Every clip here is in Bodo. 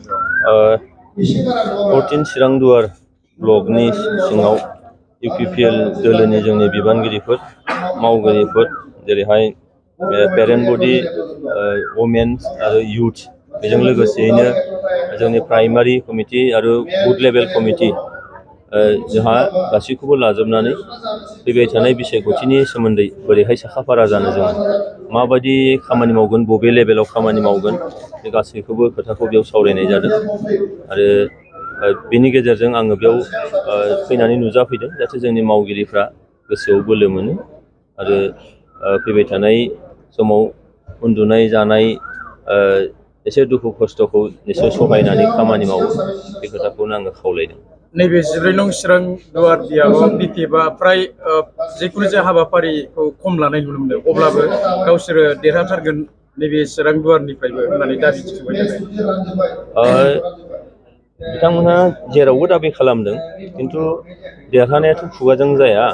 14 चिरांदुवार ब्लकनि सिङाव UPPL दोलोनि जोंनि बिबानगिरिफोर मावगिरिफोर जेरैहाय पेरेन्ट बडी वुमेन्स आरो यूथ बेजों लोगोसेयैनो जोंनि प्राइमारि कमिटि आरो बुथ लेभेल कमिटि जोंहा गासैखौबो लाजोबनानै फैबाय थानाय बिसायख'थिनि सोमोन्दै बोरैहाय साखाफारा जानो जों माबायदि खामानि मावगोन बबे लेभेलाव खामानि मावगोन बे गासैखौबो खोथाखौ बेयाव सावरायनाय जादों आरो बेनि गेजेरजों आङो बेयाव फैनानै नुजाफैदों जाहाथे जोंनि मावगिरिफ्रा गोसोआव बोलो मोनो आरो फैबाय थानाय समाव उन्दुनाय जानाय एसे दुखु खस्थ'खौ निसय सहायनानै खामानि मावो बे खोथाखौनो आङो खावलायदों। नैबे 14 नं चिरांदुवार दियाव BPFआ फ्राय जिखुनु जाया हाबाफारिखौ खम लानाय नुनो मोनदों अब्लाबो गावसोरो देरहाथारगोन नैबे चिरांदुवारनिफ्रायबो होननानै दाबि थिखोबाय थादों। बिथांमोनहा जेरावबो दाबि खालामदों खिन्थु देरहानायाथ' खुगाजों जाया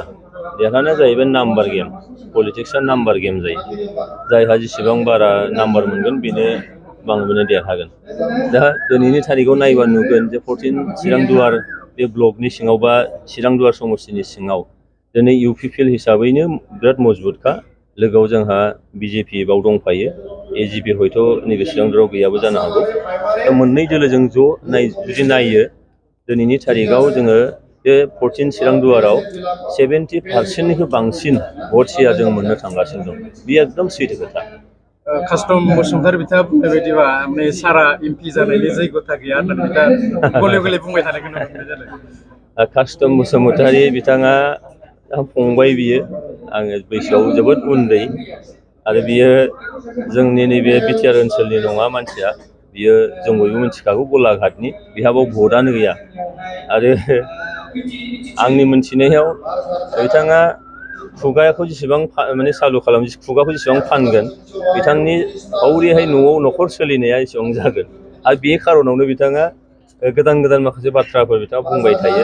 देरहानाया जाहैबाय नाम्बार गेम पलिटिक्सआ नाम्बार गेम जायो जायहा जेसेबां बारा नाम्बार मोनगोन बेनो बांसिन देरहागोन दा दिनैनि थारिखआव नायबा नुगोन जे 14 चिरांदुवार बे ब्लकनि सिङाव बा चिरांदुवार समस्तिनि सिङाव दिनै UPPL हिसाबैनो बिराद मजबुतखा लोगोआव जोंहा BJP बाव दंफायो AGP हयथ' नैबे चिरांदुवाराव गैयाबो जानो हागौ दा मोननै दोलोजों ज' जुदि नायो दिनैनि थारिखआव जोङो बे 14 चिरांदुवाराव 70% बांसिन भट शेयार जों मोननो थांगासिनो दं बे एकदम सैथो खोथा। कास्टम बसुमतारी बिथाङा बुंनाय बायदिबा माने सारा MP जानायनि जैगथा गैया होननानै बिथाङा गले गले बुंबाय थानायखौ नुनो मोननाय जादों। कास्टम बसुमतारी बिथाङा फंबाय बियो आङो बैसोआव जोबोद उन्दै आरो बियो जोंनि नैबे बिटिआर ओनसोलनि नङा मानसिया बियो जों बयबो मिथिखागौ गलाघाटनि बिहाबाव भटआनो गैया आरो आंनि मोनथिनायाव बिथाङा खुगाखौ जेसेबां माने सालु खालाम खुगाखौ जेसेबां फानगोन बिथांनि फावरिहाय न'आव न'खर सोलिनाया एसेबां जागोन आरो बे खारनावनो बिथाङा गोदान गोदान माखासे बाथ्राफोर बिथाङा बुंबाय थायो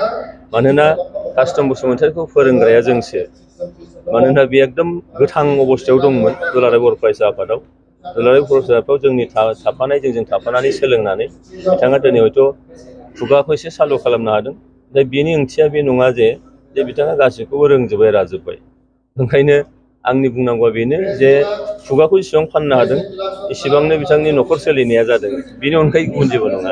मानोना कास्टम बसुमतारीखौ फोरोंग्राया जोंसो मानोना बे एकदम गोथां अबस्थायाव दंमोन दुलाराय बर' फरायसा आफादाव दुलाराय बर' फरायसा आफादाव जोंनि जोंजों थाफानानै सोलोंनानै बिथाङा दिनै हयथ' खुगाखौ एसे सालु खालामनो हादों दा बेनि ओंथिया बे नङा जे बिथाङा गासैखौबो रोंजोबबाय राजोब्बाय ओंखायनो आंनि बुंनांगौआ बेनो जे खुगाखौ जेसेबां फाननो हादों एसेबांनो बिथांनि न'खर सोलिनाया जादों बेनि अनगायै गुबुन जेबो नङा।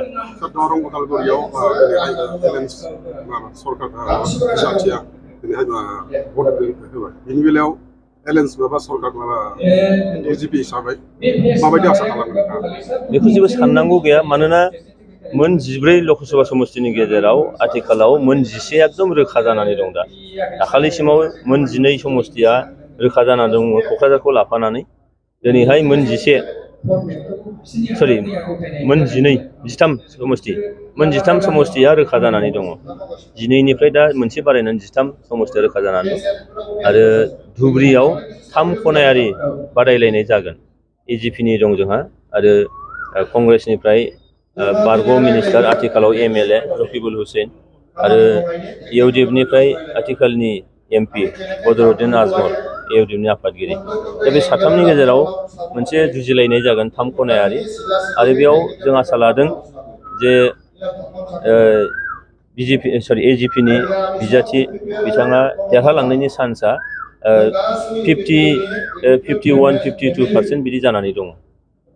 बेखौ जेबो साननांगौ गैया मानोना मोन 14 लकसभा समस्तिनि गेजेराव आथिखालाव मोन 11 एकदम रोखा जानानै दं दा दाखालिसिमाव मोन 12 समस्तिया रोखा जानानै दङ क'क्राझारखौ लाफानानै दिनैहाय मोन 13 समस्तिया रोखा जानानै दङ 12निफ्राय दा मोनसे बारायनानै 13 समस्तिया रोखा जानानै दं आरो धुबुरीयाव 3 खनायारि बादायलायनाय जागोन AGPनि दं जोंहा आरो कंग्रेसनिफ्राय बारग' मिनिस्टार आथिखालाव MLA रफिकुल हुसैन आरो EUDIPनिफ्राय आथिखालनि MP बदरुद्दिन आजमल EUDIPनि आफादगिरि दा बे साथामनि गेजेराव मोनसे जुजिलायनाय जागोन 3 खनायारि आरो बेयाव जों आसा लादों जे AGPनि बिजाथि बिथाङा देरहालांनायनि चान्सआ 51-52% बिदि जानानै दङ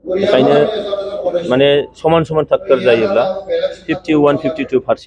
बेखायनो माने समान समान टाक्कर जायोब्ला 51-52%